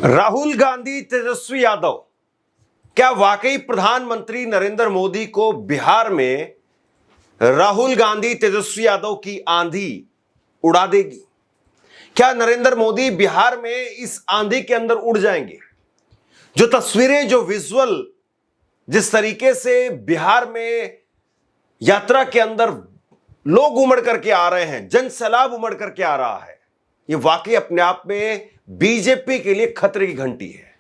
राहुल गांधी, तेजस्वी यादव, क्या वाकई प्रधानमंत्री नरेंद्र मोदी को बिहार में राहुल गांधी, तेजस्वी यादव की आंधी उड़ा देगी? क्या नरेंद्र मोदी बिहार में इस आंधी के अंदर उड़ जाएंगे? जो तस्वीरें, जो विजुअल, जिस तरीके से बिहार में यात्रा के अंदर लोग उमड़ करके आ रहे हैं, जन सैलाब उमड़ करके आ रहा है, यह वाकई अपने आप में बीजेपी के लिए खतरे की घंटी है।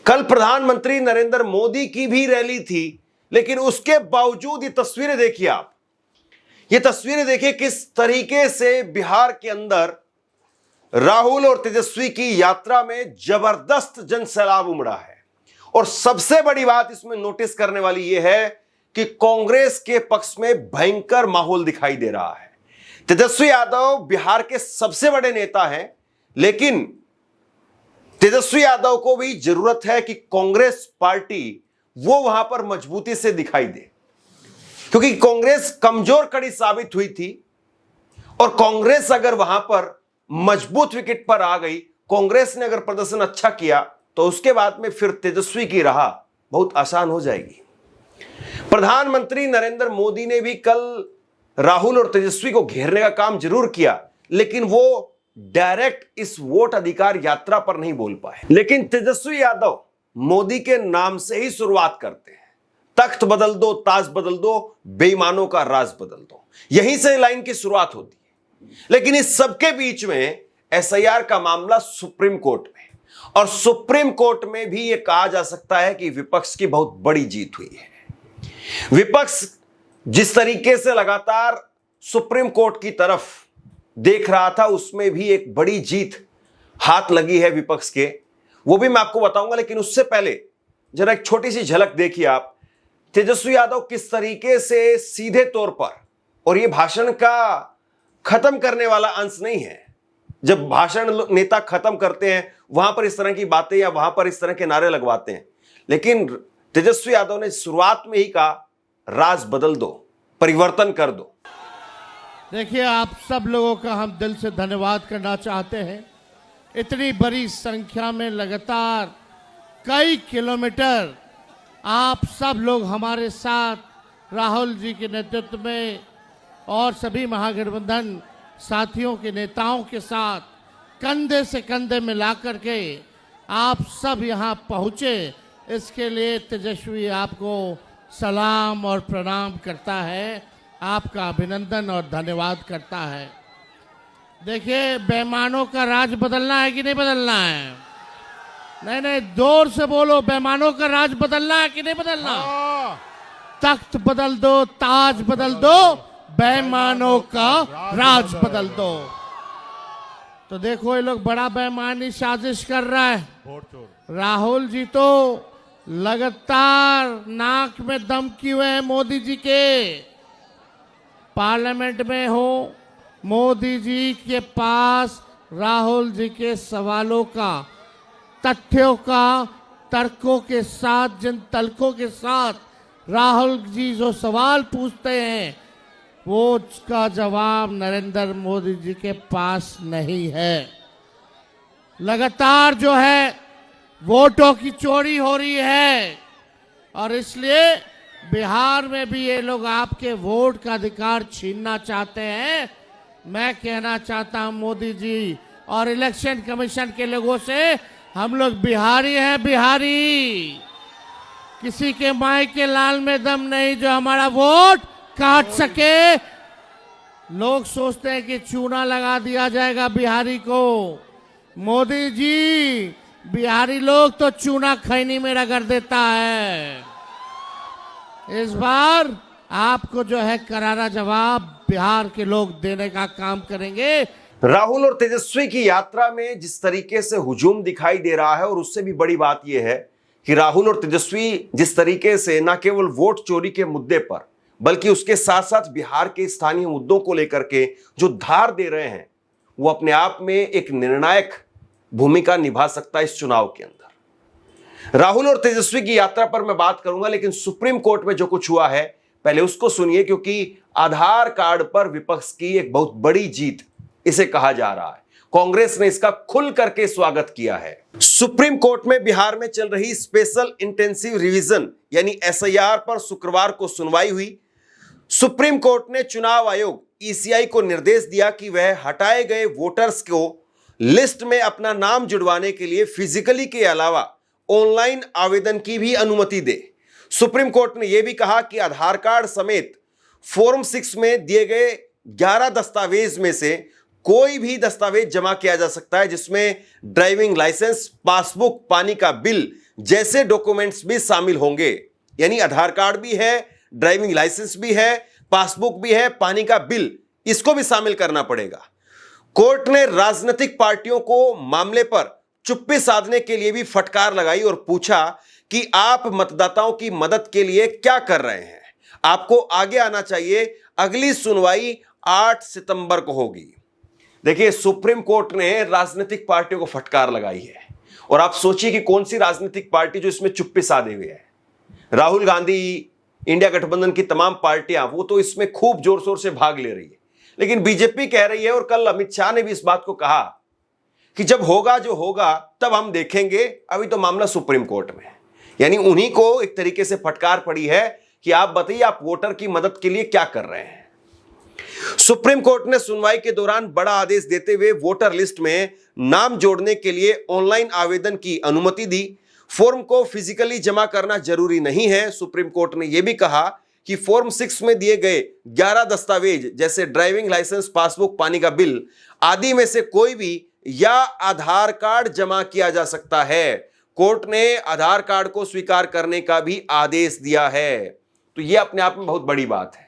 कल प्रधानमंत्री नरेंद्र मोदी की भी रैली थी, लेकिन उसके बावजूद ये तस्वीरें देखिए आप। ये तस्वीरें देखिए किस तरीके से बिहार के अंदर राहुल और तेजस्वी की यात्रा में जबरदस्त जन सैलाब उमड़ा है। और सबसे बड़ी बात इसमें नोटिस करने वाली यह है कि कांग्रेस के पक्ष में भयंकर माहौल दिखाई दे रहा है। तेजस्वी यादव बिहार के सबसे बड़े नेता हैं, लेकिन तेजस्वी यादव को भी जरूरत है कि कांग्रेस पार्टी वो वहां पर मजबूती से दिखाई दे, क्योंकि कांग्रेस कमजोर कड़ी साबित हुई थी। और कांग्रेस अगर वहां पर मजबूत विकेट पर आ गई, कांग्रेस ने अगर प्रदर्शन अच्छा किया, तो उसके बाद में फिर तेजस्वी की राह बहुत आसान हो जाएगी। प्रधानमंत्री नरेंद्र मोदी ने भी कल राहुल और तेजस्वी को घेरने का काम जरूर किया, लेकिन वो डायरेक्ट इस वोट अधिकार यात्रा पर नहीं बोल पाए। लेकिन तेजस्वी यादव मोदी के नाम से ही शुरुआत करते हैं। तख्त बदल दो, ताज बदल दो, बेईमानों का राज बदल दो, यहीं से लाइन की शुरुआत होती है। लेकिन इस सबके बीच में एसआईआर का मामला सुप्रीम कोर्ट में, और सुप्रीम कोर्ट में भी यह कहा जा सकता है कि विपक्ष की बहुत बड़ी जीत हुई है। विपक्ष जिस तरीके से लगातार सुप्रीम कोर्ट की तरफ देख रहा था, उसमें भी एक बड़ी जीत हाथ लगी है विपक्ष के, वो भी मैं आपको बताऊंगा। लेकिन उससे पहले जरा एक छोटी सी झलक देखिए आप, तेजस्वी यादव किस तरीके से सीधे तौर पर, और ये भाषण का खत्म करने वाला अंश नहीं है। जब भाषण नेता खत्म करते हैं वहां पर इस तरह की बातें या वहां पर इस तरह के नारे लगवाते हैं, लेकिन तेजस्वी यादव ने शुरुआत में ही कहा, राज बदल दो, परिवर्तन कर दो। देखिए, आप सब लोगों का हम दिल से धन्यवाद करना चाहते हैं। इतनी बड़ी संख्या में लगातार कई किलोमीटर आप सब लोग हमारे साथ राहुल जी के नेतृत्व में और सभी महागठबंधन साथियों के नेताओं के साथ कंधे से कंधे मिला करके आप सब यहाँ पहुँचे, इसके लिए तेजस्वी आपको सलाम और प्रणाम करता है, आपका अभिनंदन और धन्यवाद करता है। देखिए, बेईमानों का राज बदलना है कि नहीं बदलना है? नहीं, जोर से बोलो, बेईमानों का राज बदलना है कि नहीं बदलना? तख्त बदल दो, ताज बदल दो, बेईमानों का राज बदल दो। तो देखो, ये लोग बड़ा बेईमानी साजिश कर रहा है। राहुल जी तो लगातार नाक में दम किए हुए हैं मोदी जी के। पार्लियामेंट में हो, मोदी जी के पास राहुल जी के सवालों का, तथ्यों का, तर्कों के साथ, जिन तर्कों के साथ राहुल जी जो सवाल पूछते हैं, वो उसका जवाब नरेंद्र मोदी जी के पास नहीं है। लगातार जो है वोटों की चोरी हो रही है, और इसलिए बिहार में भी ये लोग आपके वोट का अधिकार छीनना चाहते हैं। मैं कहना चाहता हूं मोदी जी और इलेक्शन कमीशन के लोगों से, हम लोग बिहारी हैं, बिहारी। किसी के माई के लाल में दम नहीं जो हमारा वोट काट सके। लोग सोचते हैं कि चूना लगा दिया जाएगा बिहारी को। मोदी जी, बिहारी लोग तो चूना खैनी में रगड़ देता है। इस बार आपको जो है करारा जवाब बिहार के लोग देने का काम करेंगे। राहुल और तेजस्वी की यात्रा में जिस तरीके से हुजूम दिखाई दे रहा है, और उससे भी बड़ी बात यह है कि राहुल और तेजस्वी जिस तरीके से न केवल वोट चोरी के मुद्दे पर, बल्कि उसके साथ साथ बिहार के स्थानीय मुद्दों को लेकर के जो धार दे रहे हैं, वो अपने आप में एक निर्णायक भूमिका निभा सकता है इस चुनाव के अंदर। राहुल और तेजस्वी की यात्रा पर मैं बात करूंगा, लेकिन सुप्रीम कोर्ट में जो कुछ हुआ है पहले उसको सुनिए, क्योंकि आधार कार्ड पर विपक्ष की एक बहुत बड़ी जीत इसे कहा जा रहा है। कांग्रेस ने इसका खुल करके स्वागत किया है। सुप्रीम कोर्ट में बिहार में चल रही स्पेशल इंटेंसिव रिवीजन यानी एसआईआर पर शुक्रवार को सुनवाई हुई। सुप्रीम कोर्ट ने चुनाव आयोग ईसीआई को निर्देश दिया कि वह हटाए गए वोटर्स को लिस्ट में अपना नाम जुड़वाने के लिए फिजिकली के अलावा ऑनलाइन आवेदन की भी अनुमति दे। सुप्रीम कोर्ट ने यह भी कहा कि आधार कार्ड समेत फॉर्म 6 में दिए गए 11 दस्तावेज में से कोई भी दस्तावेज जमा किया जा सकता है जिसमें ड्राइविंग लाइसेंस, पासबुक, पानी का बिल जैसे डॉक्यूमेंट्स भी शामिल होंगे। यानी आधार कार्ड भी है, ड्राइविंग लाइसेंस भी है, पासबुक भी है, पानी का बिल, इसको भी शामिल करना पड़ेगा। कोर्ट ने राजनीतिक पार्टियों को मामले पर चुप्पी साधने के लिए भी फटकार लगाई और पूछा कि आप मतदाताओं की मदद के लिए क्या कर रहे हैं? आपको आगे आना चाहिए। अगली सुनवाई 8 सितंबर को होगी। देखिए, सुप्रीम कोर्ट ने राजनीतिक पार्टियों को फटकार लगाई है और आप सोचिए कि कौन सी राजनीतिक पार्टी जो इसमें चुप्पी साधे हुए है। राहुल गांधी, इंडिया गठबंधन की तमाम पार्टियां, वो तो इसमें खूब जोर शोर से भाग ले रही है, लेकिन बीजेपी कह रही है और कल अमित शाह ने भी इस बात को कहा कि जब होगा जो होगा तब हम देखेंगे, अभी तो मामला सुप्रीम कोर्ट में है। यानी उन्हीं को एक तरीके से फटकार पड़ी है कि आप बताइए आप वोटर की मदद के लिए क्या कर रहे हैं। सुप्रीम कोर्ट ने सुनवाई के दौरान बड़ा आदेश देते हुए वोटर लिस्ट में नाम जोड़ने के लिए ऑनलाइन आवेदन की अनुमति दी। फॉर्म को फिजिकली जमा करना जरूरी नहीं है। सुप्रीम कोर्ट ने यह भी कहा कि फॉर्म 6 में दिए गए 11 दस्तावेज जैसे ड्राइविंग लाइसेंस, पासबुक, पानी का बिल आदि में से कोई भी या आधार कार्ड जमा किया जा सकता है। कोर्ट ने आधार कार्ड को स्वीकार करने का भी आदेश दिया है। तो यह अपने आप में बहुत बड़ी बात है,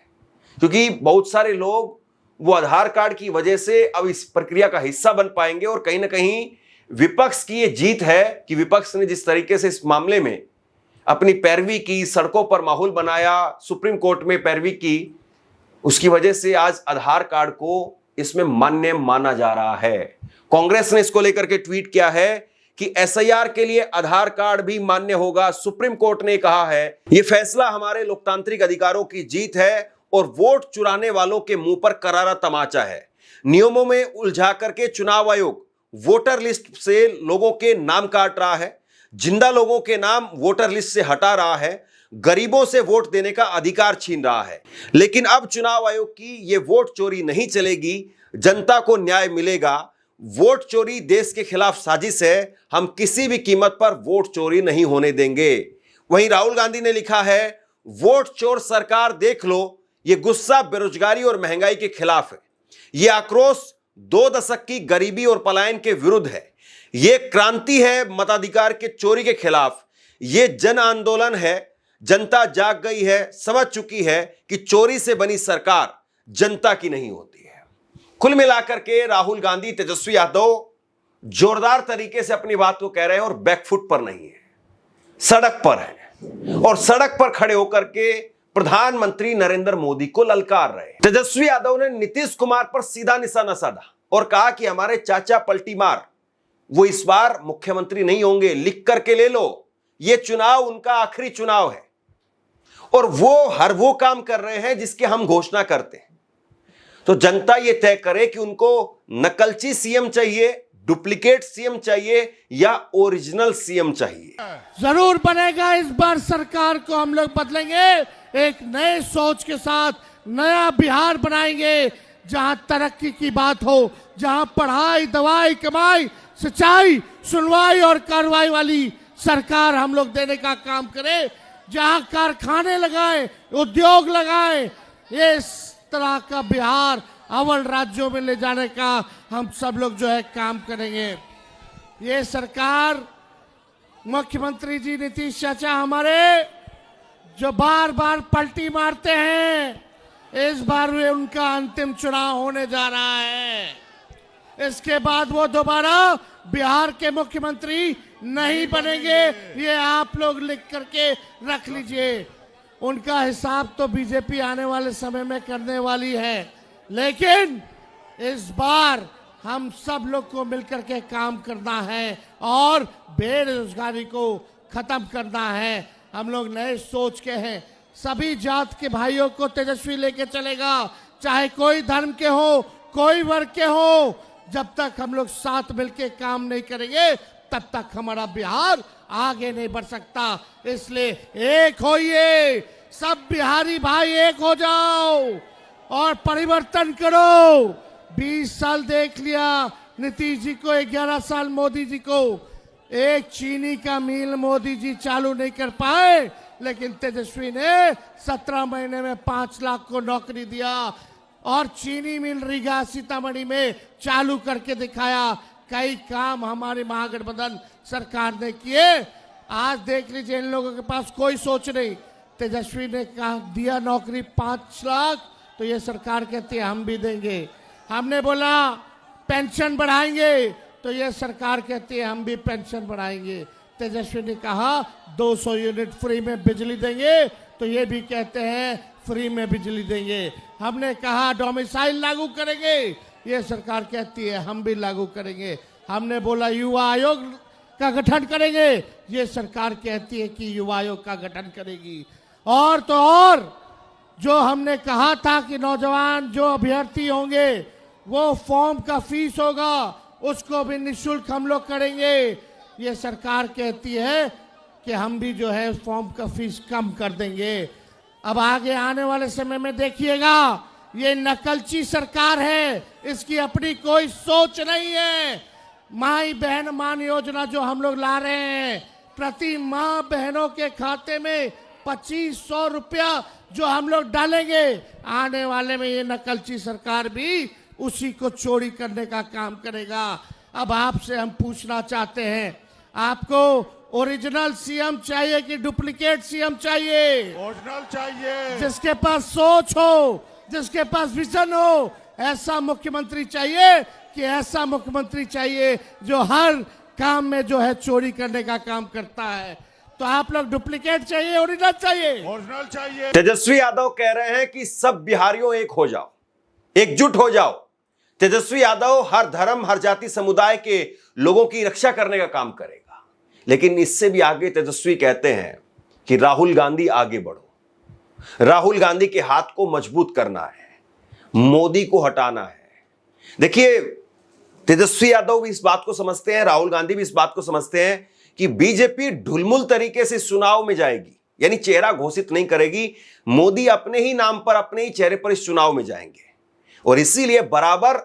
क्योंकि बहुत सारे लोग वो आधार कार्ड की वजह से अब इस प्रक्रिया का हिस्सा बन पाएंगे और कहीं ना कहीं विपक्ष की ये जीत है कि विपक्ष ने जिस तरीके से इस मामले में अपनी पैरवी की, सड़कों पर माहौल बनाया, सुप्रीम कोर्ट में पैरवी की, उसकी वजह से आज आधार कार्ड को इसमें मान्य माना जा रहा है। कांग्रेस ने इसको लेकर के ट्वीट किया है कि एसआईआर के लिए आधार कार्ड भी मान्य होगा। सुप्रीम कोर्ट ने कहा है यह फैसला हमारे लोकतांत्रिक अधिकारों की जीत है और वोट चुराने वालों के मुंह पर करारा तमाचा है। नियमों में उलझा करके चुनाव आयोग वोटर लिस्ट से लोगों के नाम काट रहा है, जिंदा लोगों के नाम वोटर लिस्ट से हटा रहा है, गरीबों से वोट देने का अधिकार छीन रहा है। लेकिन अब चुनाव आयोग की यह वोट चोरी नहीं चलेगी, जनता को न्याय मिलेगा। वोट चोरी देश के खिलाफ साजिश है, हम किसी भी कीमत पर वोट चोरी नहीं होने देंगे। वहीं राहुल गांधी ने लिखा है वोट चोर सरकार देख लो, यह गुस्सा बेरोजगारी और महंगाई के खिलाफ है। यह आक्रोश 2 दशक की गरीबी और पलायन के विरुद्ध है। यह क्रांति है मताधिकार के चोरी के खिलाफ। यह जन आंदोलन है। जनता जाग गई है, समझ चुकी है कि चोरी से बनी सरकार जनता की नहीं होती है। कुल मिलाकर के राहुल गांधी, तेजस्वी यादव जोरदार तरीके से अपनी बात को कह रहे हैं और बैकफुट पर नहीं है, सड़क पर है और सड़क पर खड़े होकर के प्रधानमंत्री नरेंद्र मोदी को ललकार रहे। तेजस्वी यादव ने नीतीश कुमार पर सीधा निशाना साधा और कहा कि हमारे चाचा पलटी मार, वो इस बार मुख्यमंत्री नहीं होंगे, लिख करके ले लो, ये चुनाव उनका आखिरी चुनाव है और वो हर वो काम कर रहे हैं जिसके हम घोषणा करते हैं। तो जनता ये तय करे कि उनको नकलची सीएम चाहिए, डुप्लीकेट सीएम चाहिए या ओरिजिनल सीएम चाहिए। जरूर बनेगा। इस बार सरकार को हम लोग बदलेंगे, एक नए सोच के साथ नया बिहार बनाएंगे, जहां तरक्की की बात हो, जहां पढ़ाई, दवाई, कमाई, सिंचाई, सुनवाई और कार्रवाई वाली सरकार हम लोग देने का काम करें, जहां कारखाने लगाएं, उद्योग लगाएं। इस तरह का बिहार अव्वल राज्यों में ले जाने का हम सब लोग जो है काम करेंगे। ये सरकार, मुख्यमंत्री जी नीतीश चाचा हमारे जो बार बार पलटी मारते हैं, इस बार वे उनका अंतिम चुनाव होने जा रहा है। इसके बाद वो दोबारा बिहार के मुख्यमंत्री नहीं बनेंगे, ये आप लोग लिख करके रख लीजिए। उनका हिसाब तो बीजेपी आने वाले समय में करने वाली है, लेकिन इस बार हम सब लोग को मिलकर के काम करना है और बेरोजगारी को खत्म करना है। हम लोग नए सोच के हैं। सभी जात के भाइयों को तेजस्वी लेके चलेगा, चाहे कोई धर्म के हो, कोई वर्ग के हो, जब तक हम लोग साथ मिलके काम नहीं करेंगे तब तक हमारा बिहार आगे नहीं बढ़ सकता। इसलिए एक होइए, सब बिहारी भाई एक हो जाओ और परिवर्तन करो। 20 साल देख लिया नीतीश जी को, 11 साल मोदी जी को। एक चीनी का मिल मोदी जी चालू नहीं कर पाए, लेकिन तेजस्वी ने 17 महीने में 5 लाख को नौकरी दिया और चीनी मिल रीगा सीतामढ़ी में चालू करके दिखाया। कई काम हमारे महागठबंधन सरकार ने किए। आज देख लीजिए, इन लोगों के पास कोई सोच नहीं। तेजस्वी ने कहा दिया नौकरी 5 लाख, तो ये सरकार कहती है हम भी देंगे। हमने बोला पेंशन बढ़ाएंगे, तो ये सरकार कहती है हम भी पेंशन बढ़ाएंगे। तेजस्वी ने कहा 200 यूनिट फ्री में बिजली देंगे, तो ये भी कहते हैं फ्री में बिजली देंगे। हमने कहा डोमिसाइल लागू करेंगे, ये सरकार कहती है हम भी लागू करेंगे। हमने बोला युवा आयोग का गठन करेंगे, ये सरकार कहती है कि युवा आयोग का गठन करेगी। और तो और जो हमने कहा था कि नौजवान जो अभ्यर्थी होंगे वो फॉर्म का फीस होगा, उसको भी निःशुल्क हम लोग करेंगे। ये सरकार कहती है कि हम भी जो है फॉर्म का फीस कम कर देंगे। अब आगे आने वाले समय में देखिएगा, ये नकलची सरकार है, इसकी अपनी कोई सोच नहीं है। माई बहन मान योजना जो हम लोग ला रहे हैं, प्रति माँ बहनों के खाते में 2500 रुपया जो हम लोग डालेंगे, आने वाले में ये नकलची सरकार भी उसी को चोरी करने का काम करेगा। अब आपसे हम पूछना चाहते हैं, आपको ओरिजिनल सीएम चाहिए कि डुप्लीकेट सीएम चाहिए? ओरिजिनल चाहिए। जिसके पास सोच हो, जिसके पास विजन हो, ऐसा मुख्यमंत्री चाहिए कि ऐसा मुख्यमंत्री चाहिए जो हर काम में जो है चोरी करने का काम करता है? तो आप लोग डुप्लीकेट चाहिए ओरिजिनल चाहिए? ओरिजिनल चाहिए। तेजस्वी यादव कह रहे हैं कि सब बिहारियों एक हो जाओ, एकजुट हो जाओ। तेजस्वी यादव हर धर्म हर जाति समुदाय के लोगों की रक्षा करने का काम करेगा। लेकिन इससे भी आगे तेजस्वी कहते हैं कि राहुल गांधी आगे बढ़ो, राहुल गांधी के हाथ को मजबूत करना है, मोदी को हटाना है। देखिए, तेजस्वी यादव भी इस बात को समझते हैं, राहुल गांधी भी इस बात को समझते हैं कि बीजेपी ढुलमुल तरीके से चुनाव में जाएगी, यानी चेहरा घोषित नहीं करेगी। मोदी अपने ही नाम पर, अपने ही चेहरे पर इस चुनाव में जाएंगे। और इसीलिए बराबर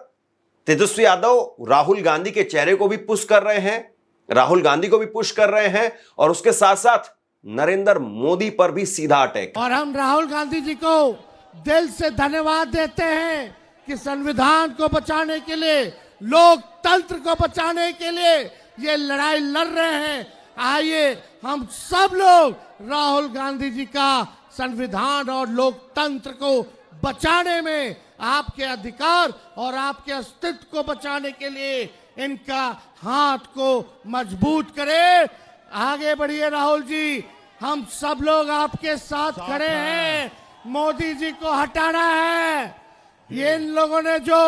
तेजस्वी यादव राहुल गांधी के चेहरे को भी पुश कर रहे हैं, राहुल गांधी को भी पुश कर रहे हैं, और उसके साथ साथ नरेंद्र मोदी पर भी सीधा अटैक। और हम राहुल गांधी जी को दिल से धन्यवाद देते हैं कि संविधान को बचाने के लिए, लोकतंत्र को बचाने के लिए ये लड़ाई लड़ रहे हैं। आइए हम सब लोग राहुल गांधी जी का संविधान और लोकतंत्र को बचाने में, आपके अधिकार और आपके अस्तित्व को बचाने के लिए इनका हाथ को मजबूत करें। आगे बढ़िए राहुल जी, हम सब लोग आपके साथ खड़े हैं। मोदी जी को हटाना है। ये इन लोगों ने जो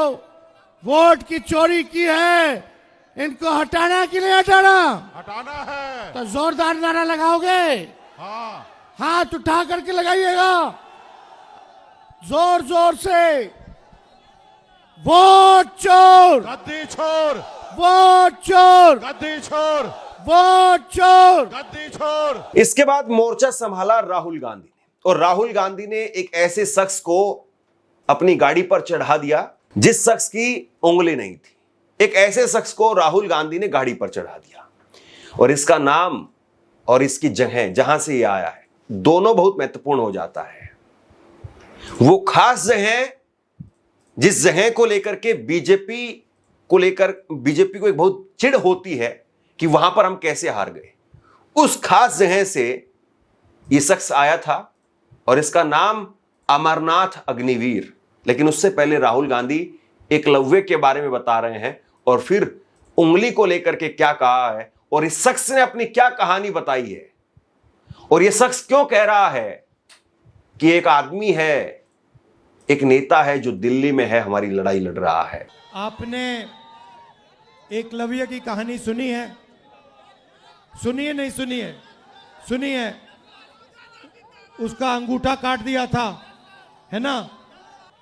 वोट की चोरी की है, इनको हटाना कि नहीं हटाना? हटाना है। तो जोरदार नारा लगाओगे? हाँ। हाथ उठा करके लगाइएगा, जोर जोर से। वोट चोर, गद्दी छोड़, वोट चोर, गद्दी छोड़, वोट चोर, गद्दी छोड़। इसके बाद मोर्चा संभाला राहुल गांधी ने, और राहुल गांधी ने एक ऐसे शख्स को अपनी गाड़ी पर चढ़ा दिया जिस शख्स की उंगली नहीं थी। एक ऐसे शख्स को राहुल गांधी ने गाड़ी पर चढ़ा दिया, और इसका नाम और इसकी जगह जहां से ये आया है, दोनों बहुत महत्वपूर्ण हो जाता है। वो खास जगह, जिस जगह को लेकर के बीजेपी को एक बहुत चिढ़ होती है कि वहां पर हम कैसे हार गए, उस खास जगह से ये शख्स आया था, और इसका नाम अमरनाथ अग्निवीर। लेकिन उससे पहले राहुल गांधी एकलव्य के बारे में बता रहे हैं, और फिर उंगली को लेकर के क्या कहा है, और इस शख्स ने अपनी क्या कहानी बताई है, और यह शख्स क्यों कह रहा है कि एक आदमी है, एक नेता है जो दिल्ली में है, हमारी लड़ाई लड़ रहा है। आपने एकलव्य की कहानी सुनी है? सुनी है? नहीं सुनी है? सुनी है। उसका अंगूठा काट दिया था, है ना?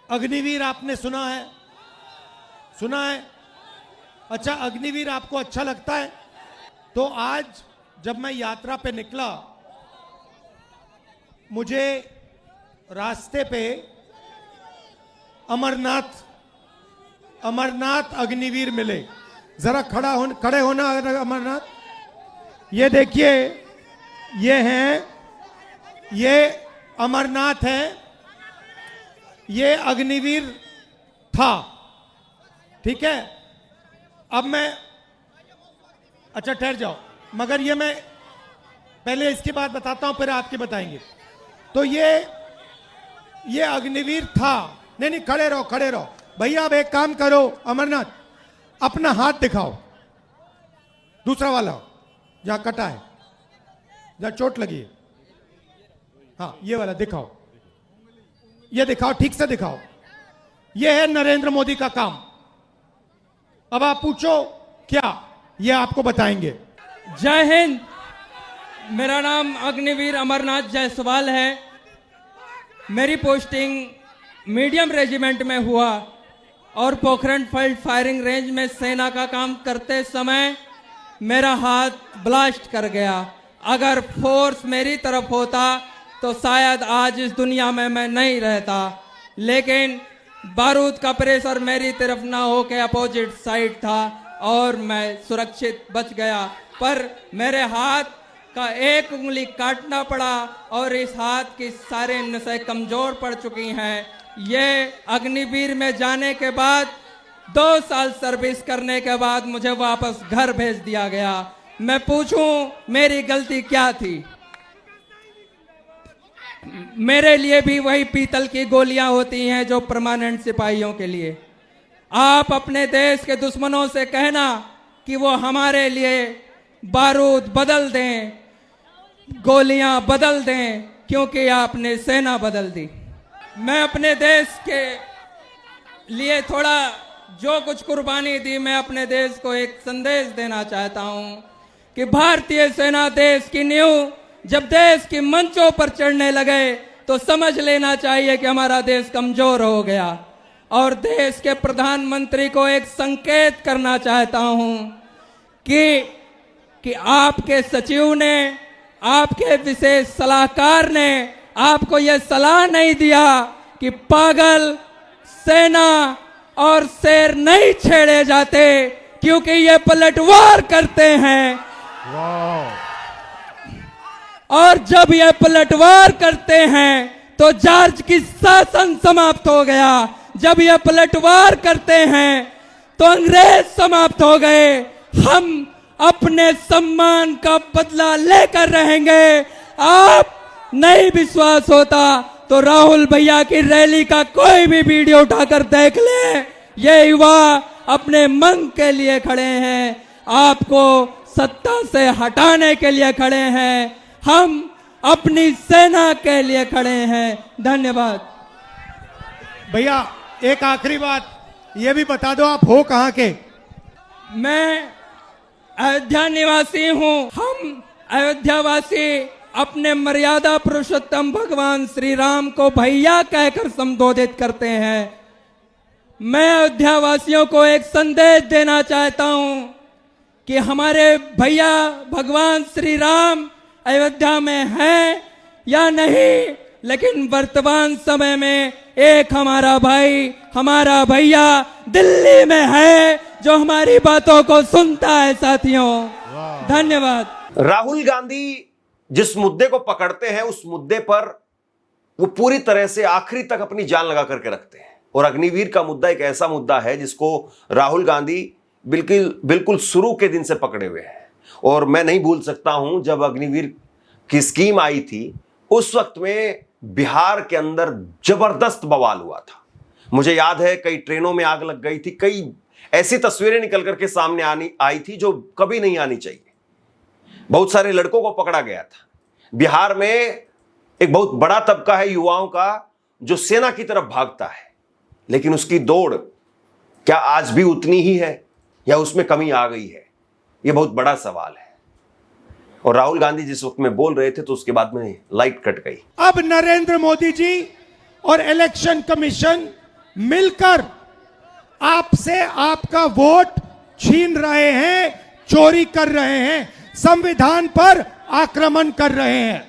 अग्निवीर आपने सुना है? सुना है? अच्छा, अग्निवीर आपको अच्छा लगता है? तो आज जब मैं यात्रा पे निकला, मुझे रास्ते पे अमरनाथ अग्निवीर मिले। जरा खड़े होना अमरनाथ। ये देखिए, ये अमरनाथ है, ये अग्निवीर था, ठीक है। अब मैं, अच्छा ठहर जाओ, मगर ये मैं पहले इसकी बात बताता हूं, फिर आपके बताएंगे। तो ये अग्निवीर था। नहीं, खड़े रहो भैया। अब एक काम करो अमरनाथ, अपना हाथ दिखाओ, दूसरा वाला जहां कटा है, जहां चोट लगी है। हाँ, ये वाला दिखाओ, ये दिखाओ, ठीक से दिखाओ। ये है नरेंद्र मोदी का काम। अब आप पूछो क्या, ये आपको बताएंगे। जय हिंद। मेरा नाम अग्निवीर अमरनाथ जायसवाल है। मेरी पोस्टिंग मीडियम रेजिमेंट में हुआ और पोखरण फील्ड फायरिंग रेंज में सेना का काम करते समय मेरा हाथ ब्लास्ट कर गया। अगर फोर्स मेरी तरफ होता तो शायद आज इस दुनिया में मैं नहीं रहता, लेकिन बारूद का प्रेशर मेरी तरफ ना हो के अपोजिट साइड था और मैं सुरक्षित बच गया। पर मेरे हाथ का एक उंगली काटना पड़ा और इस हाथ की सारे नसें कमजोर पड़ चुकी हैं। ये अग्निवीर में जाने के बाद 2 साल सर्विस करने के बाद मुझे वापस घर भेज दिया गया। मैं पूछूं मेरी गलती क्या थी? मेरे लिए भी वही पीतल की गोलियां होती हैं जो परमानेंट सिपाहियों के लिए। आप अपने देश के दुश्मनों से कहना कि वो हमारे लिए बारूद बदल दें, गोलियां बदल दें, क्योंकि आपने सेना बदल दी। मैं अपने देश के लिए थोड़ा जो कुछ कुर्बानी दी, मैं अपने देश को एक संदेश देना चाहता हूं कि भारतीय सेना देश की नींव जब देश की मंचों पर चढ़ने लगे तो समझ लेना चाहिए कि हमारा देश कमजोर हो गया। और देश के प्रधानमंत्री को एक संकेत करना चाहता हूं कि आपके सचिव ने, आपके विशेष सलाहकार ने आपको यह सलाह नहीं दिया कि पागल, सेना और शेर नहीं छेड़े जाते, क्योंकि ये पलटवार करते हैं। और जब ये पलटवार करते हैं तो जॉर्ज की शासन समाप्त हो गया। जब ये पलटवार करते हैं तो अंग्रेज समाप्त हो गए। हम अपने सम्मान का बदला लेकर रहेंगे। आप नहीं विश्वास होता तो राहुल भैया की रैली का कोई भी वीडियो उठाकर देख ले। ये युवा अपने मन के लिए खड़े हैं, आपको सत्ता से हटाने के लिए खड़े हैं। हम अपनी सेना के लिए खड़े हैं। धन्यवाद। भैया एक आखिरी बात ये भी बता दो, आप हो कहां के? मैं अयोध्या निवासी हूं। हम अयोध्यावासी अपने मर्यादा पुरुषोत्तम भगवान श्री राम को भैया कहकर संबोधित करते हैं। मैं अयोध्या वासियों को एक संदेश देना चाहता हूं कि हमारे भैया भगवान श्री राम अयोध्या में हैं या नहीं, लेकिन वर्तमान समय में एक हमारा भाई, हमारा भैया दिल्ली में है जो हमारी बातों को सुनता है। साथियों धन्यवाद। राहुल गांधी जिस मुद्दे को पकड़ते हैं उस मुद्दे पर वो पूरी तरह से आखिरी तक अपनी जान लगा करके रखते हैं। और अग्निवीर का मुद्दा एक ऐसा मुद्दा है जिसको राहुल गांधी बिल्कुल शुरू के दिन से पकड़े हुए हैं। और मैं नहीं भूल सकता हूं जब अग्निवीर की स्कीम आई थी, उस वक्त में बिहार के अंदर जबरदस्त बवाल हुआ था। मुझे याद है कई ट्रेनों में आग लग गई थी, कई ऐसी तस्वीरें निकल करके सामने आई थी जो कभी नहीं आनी चाहिए। बहुत सारे लड़कों को पकड़ा गया था। बिहार में एक बहुत बड़ा तबका है युवाओं का जो सेना की तरफ भागता है, लेकिन उसकी दौड़ क्या आज भी उतनी ही है या उसमें कमी आ गई है? यह बहुत बड़ा सवाल है। और राहुल गांधी जिस वक्त में बोल रहे थे तो उसके बाद में लाइट कट गई। अब नरेंद्र मोदी जी और इलेक्शन कमीशन मिलकर आपसे आपका वोट छीन रहे हैं, चोरी कर रहे हैं, संविधान पर आक्रमण कर रहे हैं।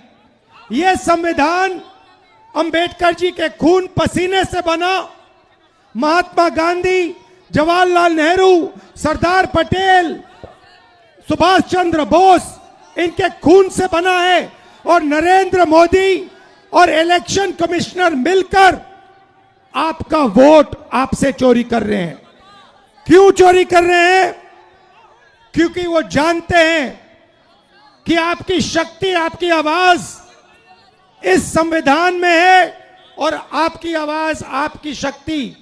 यह संविधान अंबेडकर जी के खून पसीने से बना, महात्मा गांधी, जवाहरलाल नेहरू, सरदार पटेल, सुभाष चंद्र बोस, इनके खून से बना है। और नरेंद्र मोदी और इलेक्शन कमिश्नर मिलकर आपका वोट आपसे चोरी कर रहे हैं। क्यों चोरी कर रहे हैं? क्योंकि वो जानते हैं कि आपकी शक्ति, आपकी आवाज इस संविधान में है और आपकी आवाज, आपकी शक्ति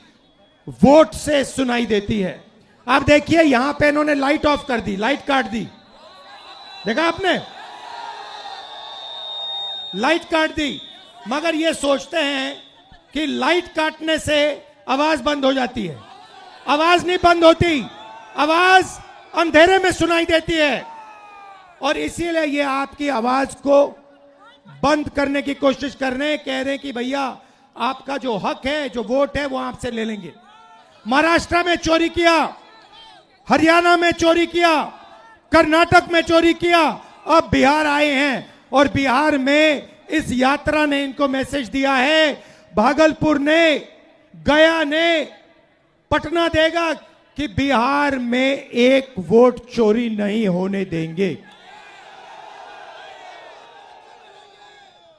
वोट से सुनाई देती है। आप देखिए यहां पे इन्होंने लाइट ऑफ कर दी, लाइट काट दी, देखा आपने? लाइट काट दी, मगर ये सोचते हैं कि लाइट काटने से आवाज बंद हो जाती है। आवाज नहीं बंद होती, आवाज अंधेरे में सुनाई देती है। और इसीलिए ये आपकी आवाज को बंद करने की कोशिश कर रहे हैं, कह रहे हैं कि भैया आपका जो हक है, जो वोट है, वो आपसे ले लेंगे। महाराष्ट्र में चोरी किया, हरियाणा में चोरी किया, कर्नाटक में चोरी किया, अब बिहार आए हैं और बिहार में इस यात्रा ने इनको मैसेज दिया है, भागलपुर ने, गया ने, पटना देगा कि बिहार में एक वोट चोरी नहीं होने देंगे।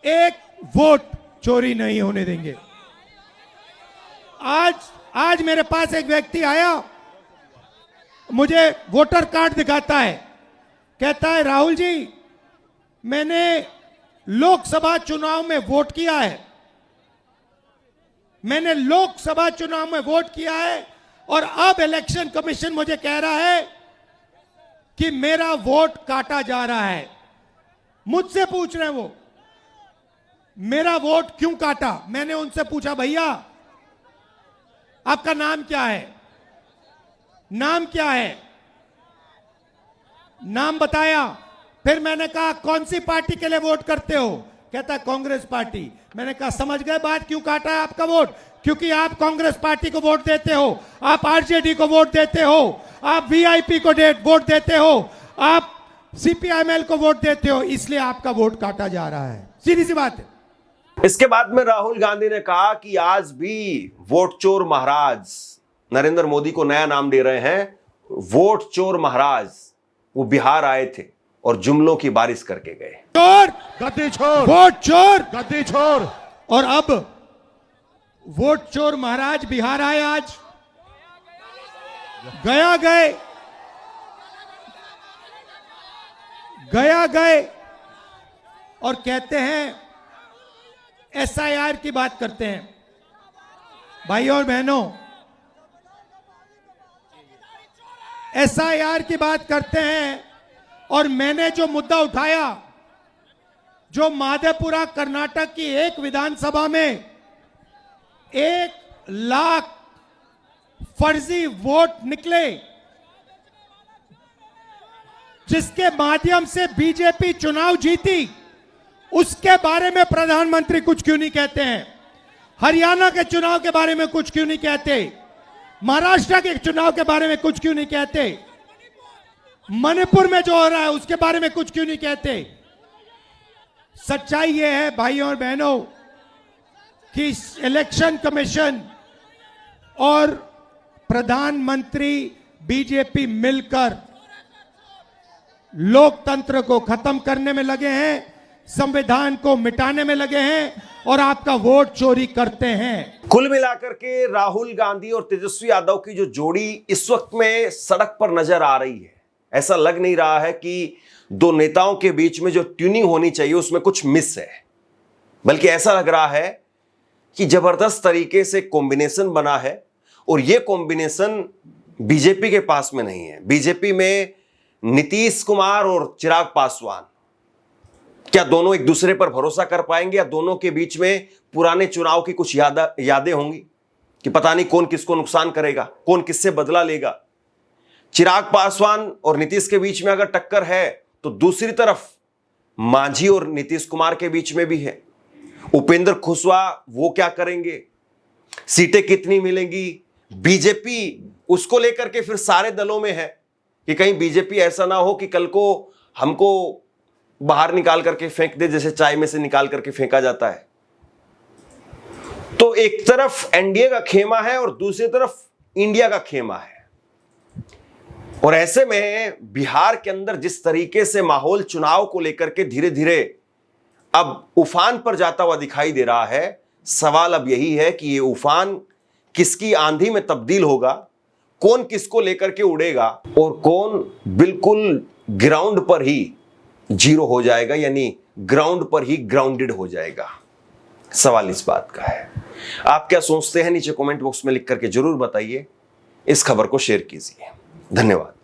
एक वोट चोरी नहीं होने देंगे। आज मेरे पास एक व्यक्ति आया, मुझे वोटर कार्ड दिखाता है, कहता है राहुल जी मैंने लोकसभा चुनाव में वोट किया है, मैंने लोकसभा चुनाव में वोट किया है और अब इलेक्शन कमीशन मुझे कह रहा है कि मेरा वोट काटा जा रहा है। मुझसे पूछ रहे हैं वो मेरा वोट क्यों काटा। मैंने उनसे पूछा भैया आपका नाम क्या है, नाम क्या है, नाम बताया। फिर मैंने कहा कौन सी पार्टी के लिए वोट करते हो, कहता है कांग्रेस पार्टी। मैंने कहा समझ गए बात, क्यों काटा है आपका वोट? क्योंकि आप कांग्रेस पार्टी को वोट देते हो, आप आरजेडी को वोट देते हो, आप वीआईपी को वोट देते हो, आप सीपीआईएमएल को वोट देते हो, इसलिए आपका वोट काटा जा रहा है। सीधी सी बात है। इसके बाद में राहुल गांधी ने कहा कि आज भी वोट चोर महाराज, नरेंद्र मोदी को नया नाम दे रहे हैं, वोट चोर महाराज, वो बिहार आए थे और जुमलों की बारिश करके गए। चोर, गद्दी छोड़, वोट चोर, गद्दी छोड़। और अब वोट चोर महाराज बिहार आए, आज गया गए और कहते हैं एसआईआर की बात करते हैं। भाई और बहनों, एसआईआर की बात करते हैं और मैंने जो मुद्दा उठाया, जो माधेपुरा कर्नाटक की एक विधानसभा में 1 लाख फर्जी वोट निकले, जिसके माध्यम से बीजेपी चुनाव जीती, उसके बारे में प्रधानमंत्री कुछ क्यों नहीं कहते हैं? हरियाणा के चुनाव के बारे में कुछ क्यों नहीं कहते? महाराष्ट्र के चुनाव के बारे में कुछ क्यों नहीं कहते? मणिपुर में जो हो रहा है उसके बारे में कुछ क्यों नहीं कहते? सच्चाई यह है भाइयों और बहनों कि इलेक्शन कमीशन और प्रधानमंत्री बीजेपी मिलकर लोकतंत्र को खत्म करने में लगे हैं, संविधान को मिटाने में लगे हैं और आपका वोट चोरी करते हैं। कुल मिलाकर के राहुल गांधी और तेजस्वी यादव की जो जोड़ी इस वक्त में सड़क पर नजर आ रही है, ऐसा लग नहीं रहा है कि दो नेताओं के बीच में जो ट्यूनिंग होनी चाहिए उसमें कुछ मिस है, बल्कि ऐसा लग रहा है कि जबरदस्त तरीके से कॉम्बिनेशन बना है और यह कॉम्बिनेशन बीजेपी के पास में नहीं है। बीजेपी में नीतीश कुमार और चिराग पासवान, क्या दोनों एक दूसरे पर भरोसा कर पाएंगे या दोनों के बीच में पुराने चुनाव की कुछ यादें होंगी कि पता नहीं कौन किसको नुकसान करेगा, कौन किससे बदला लेगा। चिराग पासवान और नीतीश के बीच में अगर टक्कर है तो दूसरी तरफ मांझी और नीतीश कुमार के बीच में भी है। उपेंद्र कुशवाहा वो क्या करेंगे, सीटें कितनी मिलेंगी, बीजेपी उसको लेकर के फिर सारे दलों में है। कि कहीं बीजेपी ऐसा ना हो कि कल को हमको बाहर निकाल करके फेंक दे, जैसे चाय में से निकाल करके फेंका जाता है। तो एक तरफ एनडीए का खेमा है और दूसरी तरफ इंडिया का खेमा है। और ऐसे में बिहार के अंदर जिस तरीके से माहौल चुनाव को लेकर के धीरे धीरे अब उफान पर जाता हुआ दिखाई दे रहा है, सवाल अब यही है कि ये उफान किसकी आंधी में तब्दील होगा, कौन किसको लेकर के उड़ेगा और कौन बिल्कुल ग्राउंड पर ही जीरो हो जाएगा, यानी ग्राउंड पर ही ग्राउंडेड हो जाएगा। सवाल इस बात का है। आप क्या सोचते हैं नीचे कमेंट बॉक्स में लिख करके जरूर बताइए। इस खबर को शेयर कीजिए। धन्यवाद।